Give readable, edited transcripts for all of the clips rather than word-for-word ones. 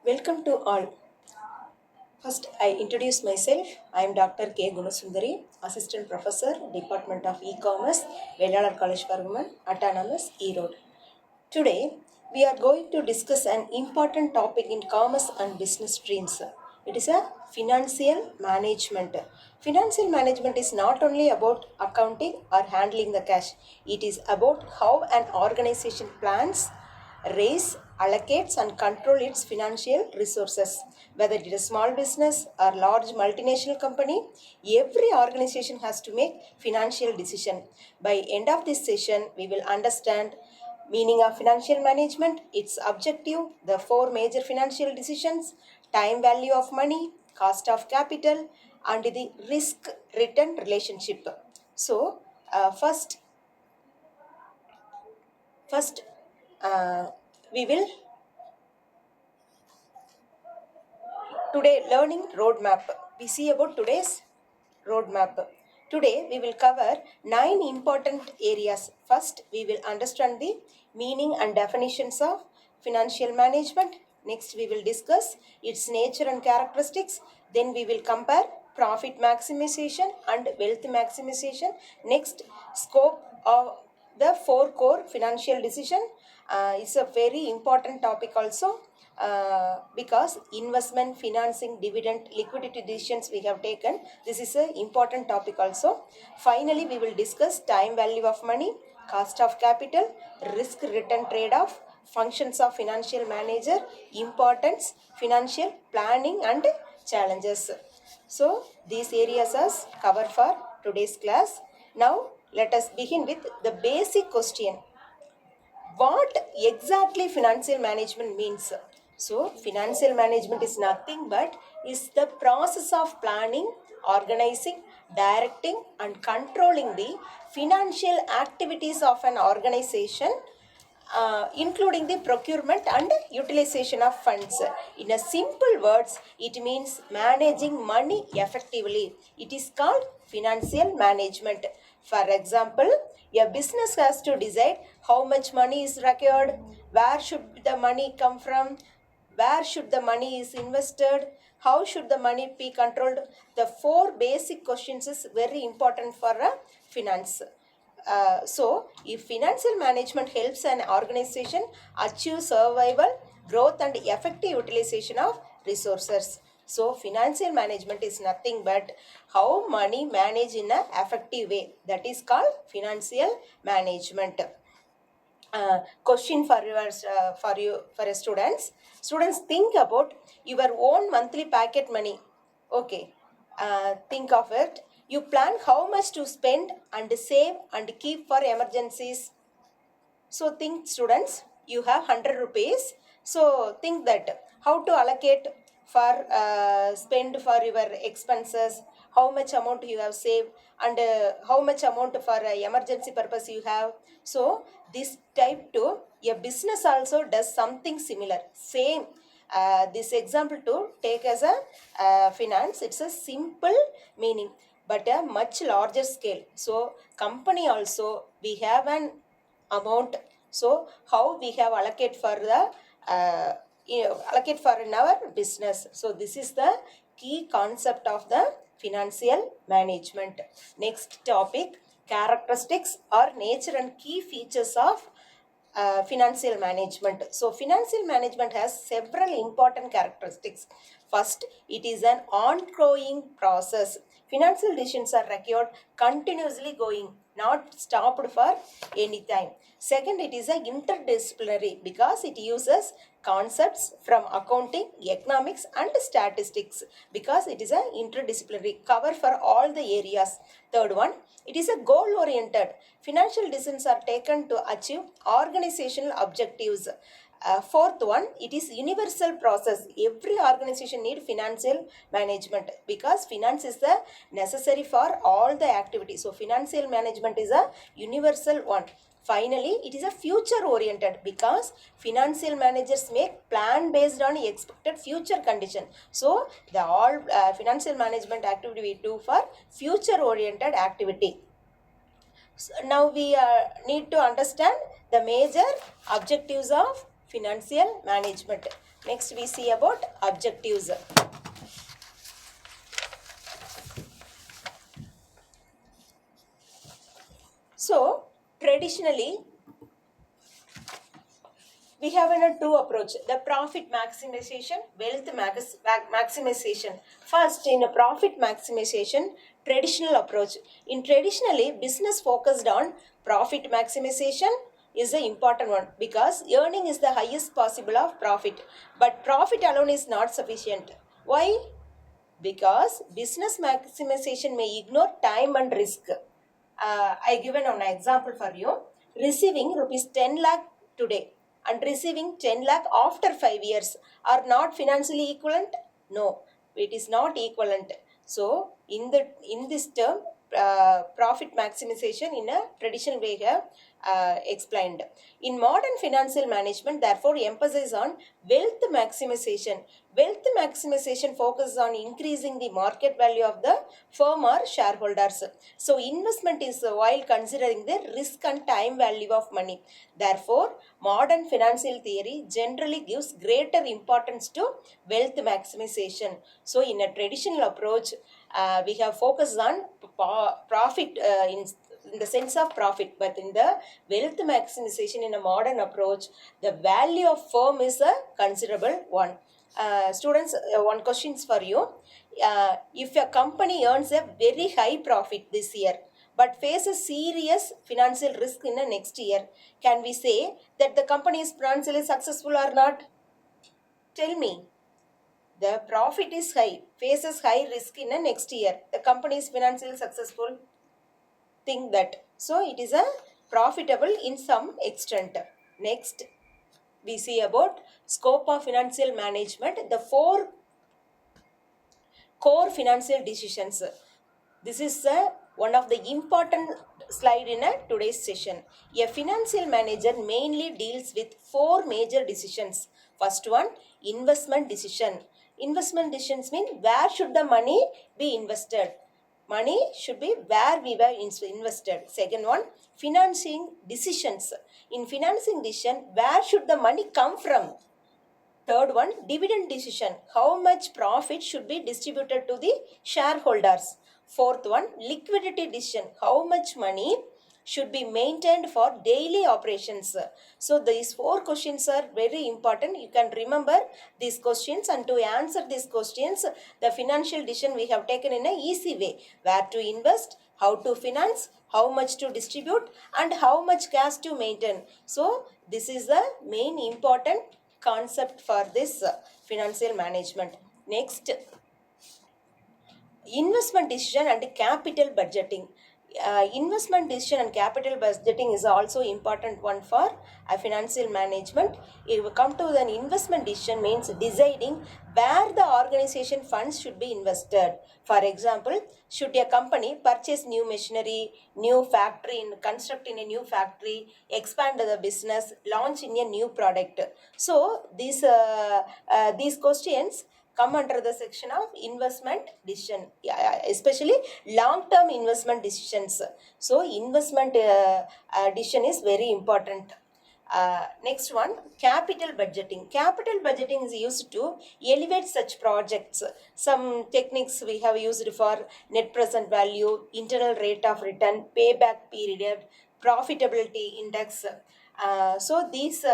Welcome to all. First, I introduce myself. I am Dr.K.GUNASUNDARI, Assistant Professor, Department of E-Commerce, Vellalar College for Women, Autonomous, Erode. Today, we are going to discuss an important topic in commerce and business streams. It is a financial management. Financial management is not only about accounting or handling the cash. It is about how an organization plans, raise, allocates and control its financial resources. Whether it is a small business or large multinational company, every organization has to make financial decision. By end of this session, we will understand meaning of financial management, its objective, the four major financial decisions, time value of money, cost of capital, and the risk return relationship. So, first uh, we will today learning roadmap. We see about today's roadmap. Today we will cover 9 important areas. First, we will understand the meaning and definitions of financial management. Next, we will discuss its nature and characteristics. Then we will compare profit maximization and wealth maximization. Next, scope of the four core financial decision is a very important topic also, because investment, financing, dividend, liquidity decisions we have taken. This is an important topic also. Finally, we will discuss time value of money, cost of capital, risk return trade-off, functions of financial manager, importance, financial planning and challenges. So these areas are covered for today's class. Now let us begin with the basic question. What exactly financial management means? So financial management is nothing but is the process of planning, organizing, directing and controlling the financial activities of an organization, including the procurement and utilization of funds. In a simple words, it means managing money effectively. It is called financial management. For example, a business has to decide how much money is required, where should the money come from, where should the money is invested, how should the money be controlled. The four basic questions is very important for a finance. So, if financial management helps an organization achieve survival, growth, and effective utilization of resources. So, financial management is nothing but how money managed in an effective way. That is called financial management. Question for your students. Students, think about your own monthly packet money. Okay, think of it. You plan how much to spend and save and keep for emergencies. So think, students, you have 100 rupees. So think that how to allocate for spend for your expenses, how much amount you have saved, and how much amount for emergency purpose you have. So this type to a business also does something similar. Same. This example to take as a finance, it's a simple meaning but a much larger scale. So company also we have an amount. So how we have allocate for the allocate for in our business. So this is the key concept of the financial management. Next topic, characteristics or nature and key features of financial management. So financial management has several important characteristics. First, it is an ongoing process. Financial decisions are required continuously going, not stopped for any time. Second, it is a interdisciplinary because it uses concepts from accounting, economics and statistics, because it is a interdisciplinary cover for all the areas. Third one, it is a goal oriented. Financial decisions are taken to achieve organizational objectives. Fourth one, it is universal process. Every organization need financial management because finance is the necessary for all the activities. So financial management is a universal one. Finally, it is a future oriented because financial managers make plan based on expected future condition. So the all financial management activity we do for future oriented activity. So now we need to understand the major objectives of financial management. Next we see about objectives. So traditionally we have a two approach, the profit maximization, wealth maximization. First, in a profit maximization, traditional approach. In traditionally, business focused on profit maximization is the important one because earning is the highest possible of profit. But profit alone is not sufficient. Why? Because business maximization may ignore time and risk. I given an example for you. Receiving rupees 10 lakh today and receiving 10 lakh after 5 years are not financially equivalent? No, it is not equivalent. So in this term, profit maximization in a traditional way have explained. In modern financial management, therefore, emphasis on wealth maximization. Wealth maximization focuses on increasing the market value of the firm or shareholders. So investment is while considering the risk and time value of money. Therefore, modern financial theory generally gives greater importance to wealth maximization. So in a traditional approach, we have focused on profit in the sense of profit, but in the wealth maximization in a modern approach, the value of firm is a considerable one. Students, one question for you. If a company earns a very high profit this year but faces serious financial risk in the next year, can we say that the company is financially successful or not? Tell me. The profit is high, faces high risk in the next year. The company is financially successful. Think that. So it is a profitable in some extent. Next, we see about scope of financial management. The four core financial decisions. This is one of the important slide in today's session. A financial manager mainly deals with four major decisions. First one, investment decision. Investment decisions mean where should the money be invested. Money should be where we were invested. Second one, financing decisions. In financing decision, where should the money come from? Third one, dividend decision. How much profit should be distributed to the shareholders? Fourth one, liquidity decision. How much money should be maintained for daily operations? So these four questions are very important. You can remember these questions, and to answer these questions, the financial decision we have taken in an easy way. Where to invest, how to finance, how much to distribute, and how much cash to maintain. So this is the main important concept for this financial management. Next, investment decision and capital budgeting. Investment decision and capital budgeting is also important one for financial management. If we come to an investment decision, means deciding where the organization funds should be invested. For example, should a company purchase new machinery, new factory, construct in a new factory, expand the business, launch in a new product. So these questions come under the section of investment decision, especially long-term investment decisions. So investment decision is very important. Next one, capital budgeting. Capital budgeting is used to elevate such projects. Some techniques we have used for net present value, internal rate of return, payback period, profitability index. So these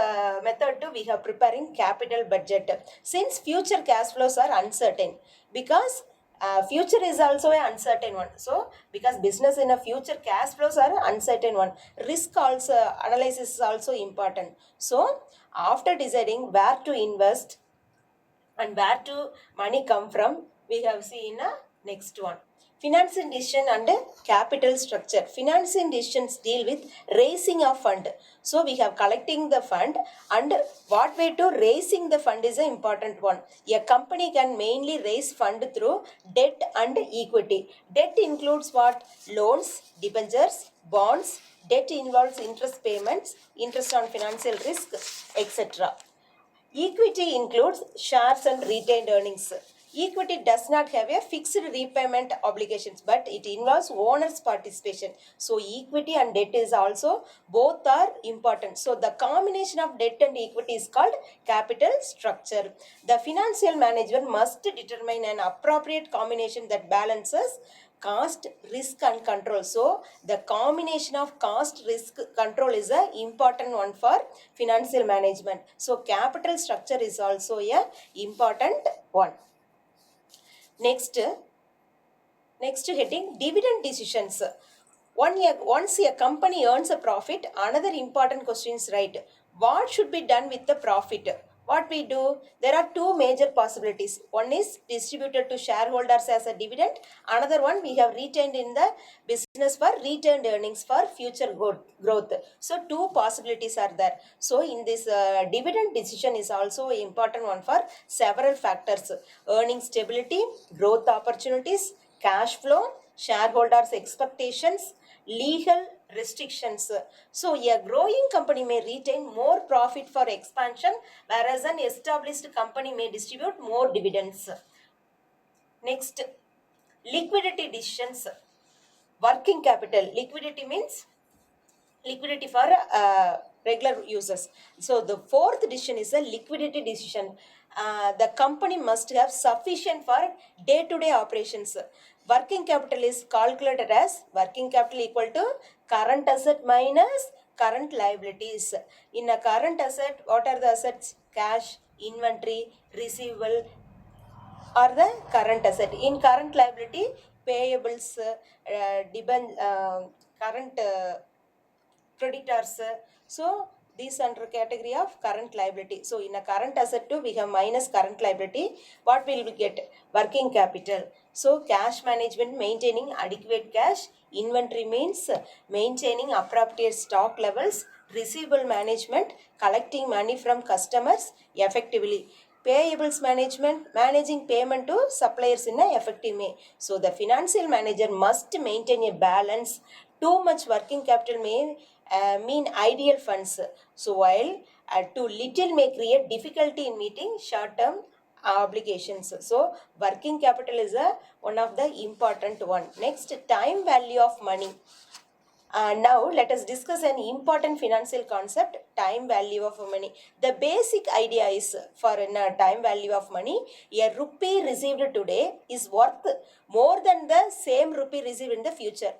method too we have preparing capital budget. Since future cash flows are uncertain, because future is also an uncertain one. So because business in a future cash flows are uncertain one, risk also analysis is also important. So after deciding where to invest and where to money come from, we have seen a next one. Financing decision and capital structure. Financing decisions deal with raising a fund. So we have collecting the fund, and what way to raising the fund is an important one. A company can mainly raise fund through debt and equity. Debt includes what? Loans, debentures, bonds. Debt involves interest payments, interest on financial risk, etc. Equity includes shares and retained earnings. Equity does not have a fixed repayment obligations, but it involves owner's participation. So equity and debt is also, both are important. So the combination of debt and equity is called capital structure. The financial manager must determine an appropriate combination that balances cost, risk and control. So the combination of cost, risk, control is a important one for financial management. So capital structure is also a important one. Next heading, dividend decisions. Once a company earns a profit, another important question is, right, what should be done with the profit? What we do, there are two major possibilities. One is distributed to shareholders as a dividend. Another one, we have retained in the business for retained earnings for future growth. So two possibilities are there. So in this dividend decision is also an important one for several factors: earning stability, growth opportunities, cash flow, shareholders expectations, legal restrictions. So a growing company may retain more profit for expansion, whereas an established company may distribute more dividends. Next, liquidity decisions. Working capital. Liquidity means liquidity for regular users. So the fourth decision is a liquidity decision. The company must have sufficient for day-to-day operations. Working capital is calculated as working capital equal to current asset minus current liabilities. In a current asset, what are the assets? Cash, inventory, receivable, or the current asset. In current liability, payables, current creditors. So these under category of current liability. So in a current asset too, we have minus current liability. What will we get? Working capital. So cash management, maintaining adequate cash. Inventory means maintaining appropriate stock levels. Receivable management, collecting money from customers effectively. Payables management, managing payment to suppliers in an effective way. So the financial manager must maintain a balance. Too much working capital may mean ideal funds. So while too little may create difficulty in meeting short-term obligations. So working capital is one of the important one. Next, time value of money. Now let us discuss an important financial concept, time value of money. The basic idea is, for time value of money, a rupee received today is worth more than the same rupee received in the future.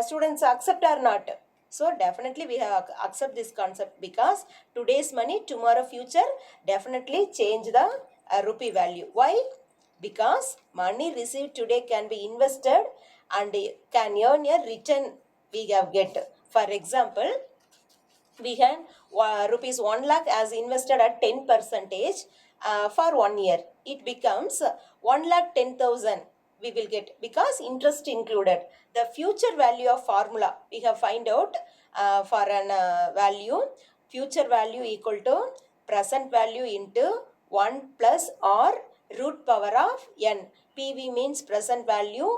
Students accept or not? So definitely we have accept this concept, because today's money, tomorrow future, definitely change the rupee value. Why? Because money received today can be invested and can earn a return we have get. For example, we can rupees 1 lakh as invested at 10 percentage for 1 year. It becomes 1 lakh 10,000 we will get, because interest included. The future value of formula we have find out for an value. Future value equal to present value into 1 plus r root power of n. PV means present value,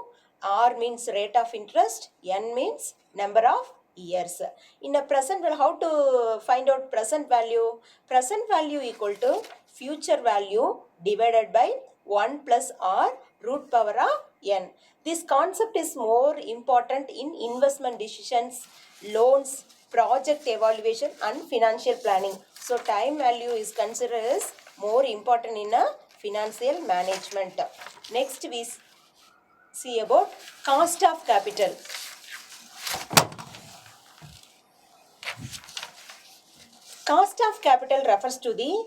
R means rate of interest, N means number of years. In a present value, how to find out present value? Present value equal to future value divided by 1 plus R root power of N. This concept is more important in investment decisions, loans, project evaluation and financial planning. So time value is considered as more important in a financial management. Next we see about cost of capital. Cost of capital refers to the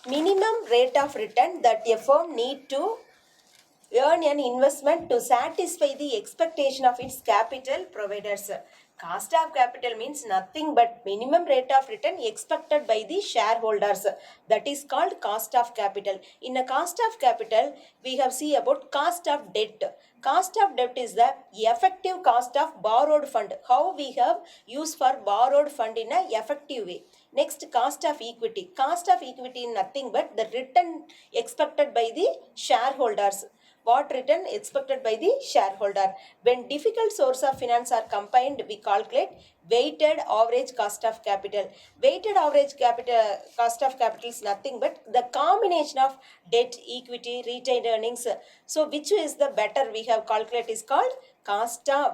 minimum rate of return that a firm need to earn an investment to satisfy the expectation of its capital providers. Cost of capital means nothing but minimum rate of return expected by the shareholders. That is called cost of capital. In a cost of capital, we have seen about cost of debt. Cost of debt is the effective cost of borrowed fund. How we have used for borrowed fund in a effective way. Next, cost of equity. Cost of equity is nothing but the return expected by the shareholders. What return expected by the shareholder? When difficult source of finance are combined, we calculate weighted average cost of capital. Weighted average capital cost of capital is nothing but the combination of debt, equity, retained earnings. So which is the better we have calculated is called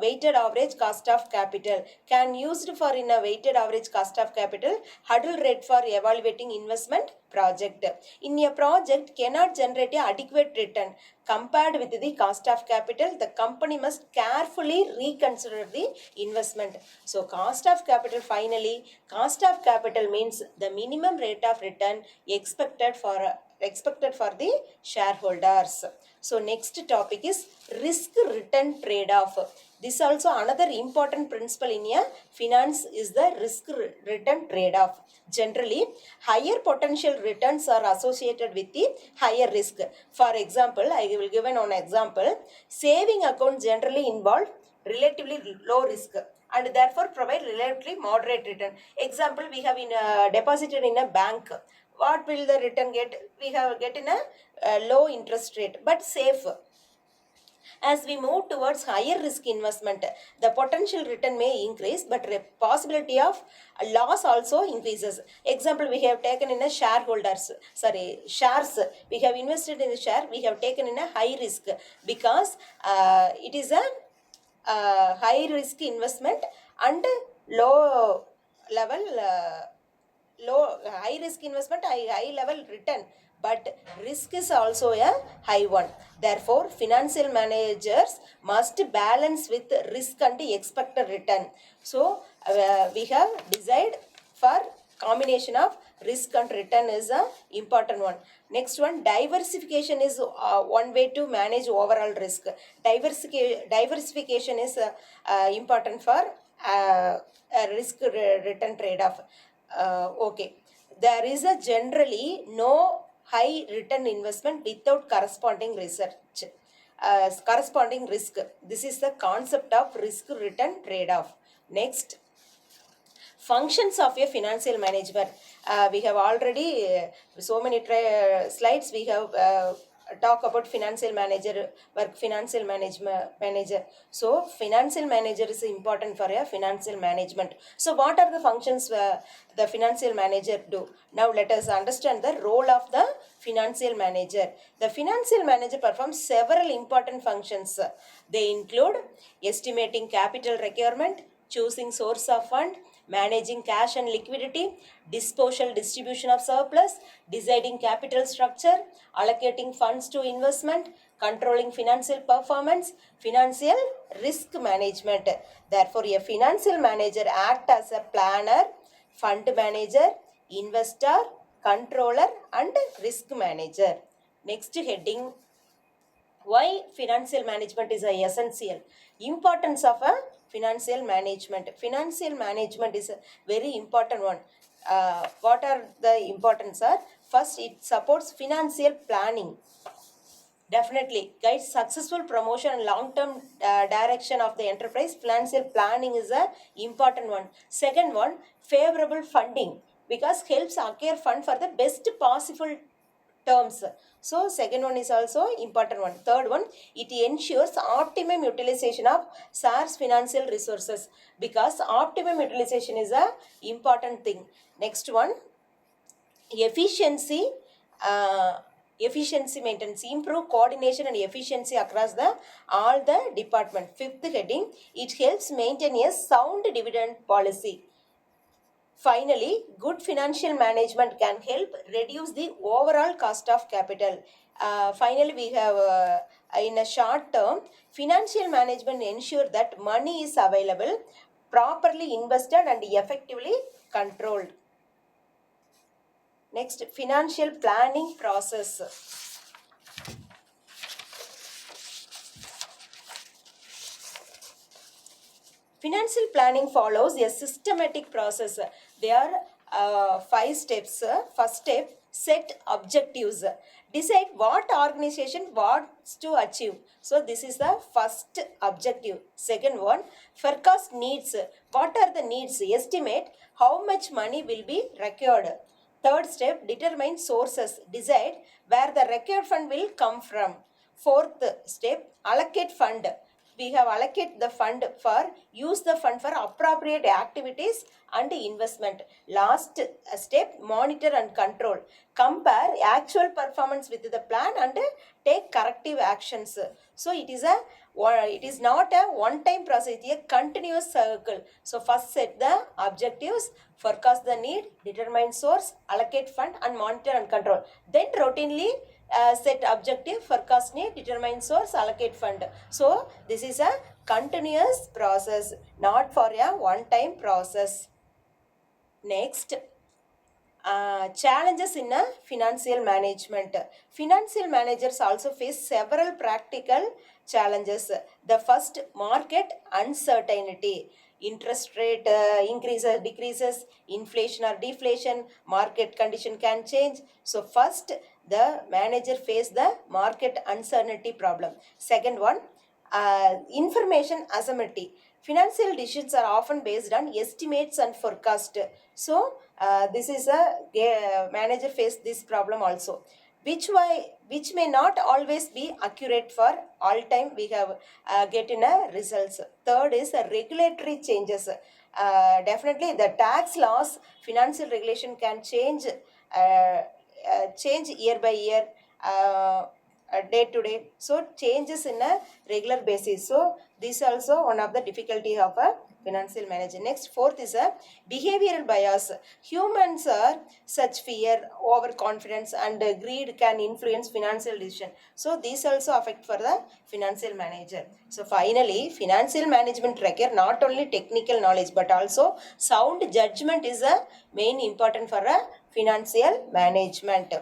weighted average cost of capital. Can used for in a weighted average cost of capital hurdle rate for evaluating investment project. In a project cannot generate a adequate return compared with the cost of capital, the company must carefully reconsider the investment. So cost of capital, finally, cost of capital means the minimum rate of return expected for the shareholders. So next topic is risk return trade-off. This also another important principle in a finance is the risk return trade-off. Generally, higher potential returns are associated with the higher risk. For example, I will give an example. Saving account generally involve relatively low risk and therefore provide relatively moderate return. Example, we have deposited in a bank. What will the return get? We have get in a low interest rate but safe. As we move towards higher risk investment, the potential return may increase, but the possibility of loss also increases. Example, we have taken in a shares. We have invested in the share. We have taken in a high risk because it is a high risk investment and low level. High risk investment, high level return, but risk is also a high one. Therefore financial managers must balance with risk and expected return. So we have decided for combination of risk and return is a important one. Next one, diversification is one way to manage overall risk. Diversification is important for risk return trade-off. Okay, there is a generally no high return investment without corresponding research, corresponding risk. This is the concept of risk return trade-off. Next, functions of a financial management. We have already so many slides we have talk about financial manager work, financial manager. So financial manager is important for a financial management. So what are the functions the financial manager do? Now let us understand the role of the financial manager. The financial manager performs several important functions. They include estimating capital requirement, choosing source of fund, managing cash and liquidity, disposal distribution of surplus, deciding capital structure, allocating funds to investment, controlling financial performance, financial risk management. Therefore, a financial manager acts as a planner, fund manager, investor, controller and risk manager. Next heading, why financial management is essential? Importance of a financial management. Financial management is a very important one. What are the importance are? First, it supports financial planning. Definitely guides successful promotion and long-term direction of the enterprise. Financial planning is a important one. Second one, favorable funding, because helps acquire fund for the best possible terms. So second one is also important one. Third one, it ensures optimum utilization of SAR's financial resources, because optimum utilization is a important thing. Next one, efficiency. Efficiency maintenance, improve coordination and efficiency across the all the department. Fifth heading, it helps maintain a sound dividend policy. Finally, good financial management can help reduce the overall cost of capital. Finally, we have in a short term, financial management ensure that money is available, properly invested and effectively controlled. Next, financial planning process. Financial planning follows a systematic process. They are five steps. First step, set objectives. Decide what organization wants to achieve. So this is the first objective. Second one, forecast needs. What are the needs? Estimate how much money will be required. Third step, determine sources. Decide where the required fund will come from. Fourth step, allocate fund. We have allocate the fund for use the fund for appropriate activities and investment. Last step, monitor and control. Compare actual performance with the plan and take corrective actions. So it is not a one time process, it is a continuous circle. So first set the objectives, forecast the need, determine source, allocate fund and monitor and control. Then routinely set objective, forecast need, determine source, allocate fund. So this is a continuous process, not for a one time process. Next, challenges in financial management. Financial managers also face several practical challenges. The first, market uncertainty. Interest rate increases, decreases, inflation or deflation, market condition can change. So first, the manager face the market uncertainty problem. Second one, information asymmetry. Financial decisions are often based on estimates and forecast. So this is a manager face this problem also, which may not always be accurate for all time. We have get in a results. Third is regulatory changes. Definitely the tax laws, financial regulation can change year by year. Day to day, so changes in a regular basis. So this also one of the difficulty of a financial manager. Next, fourth is a behavioral bias. Humans are such fear, overconfidence and greed can influence financial decision. So these also affect for the financial manager. So finally, financial management require not only technical knowledge but also sound judgment is a main important for a financial management.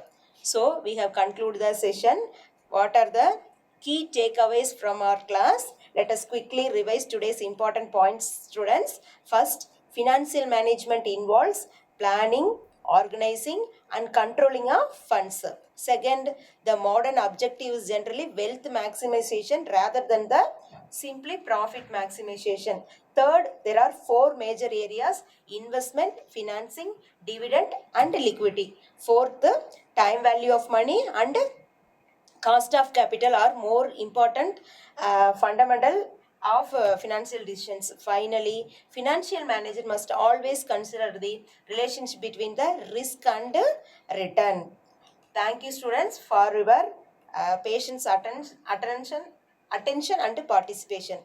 So we have concluded the session. What are the key takeaways from our class? Let us quickly revise today's important points, students. First, financial management involves planning, organizing and controlling of funds. Second, the modern objective is generally wealth maximization rather than the simply profit maximization. Third, there are four major areas: investment, financing, dividend and liquidity. Fourth, time value of money and cost of capital are more important fundamental of financial decisions. Finally, financial manager must always consider the relationship between the risk and return. Thank you, students, for your patience, attention and participation.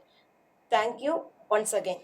Thank you once again.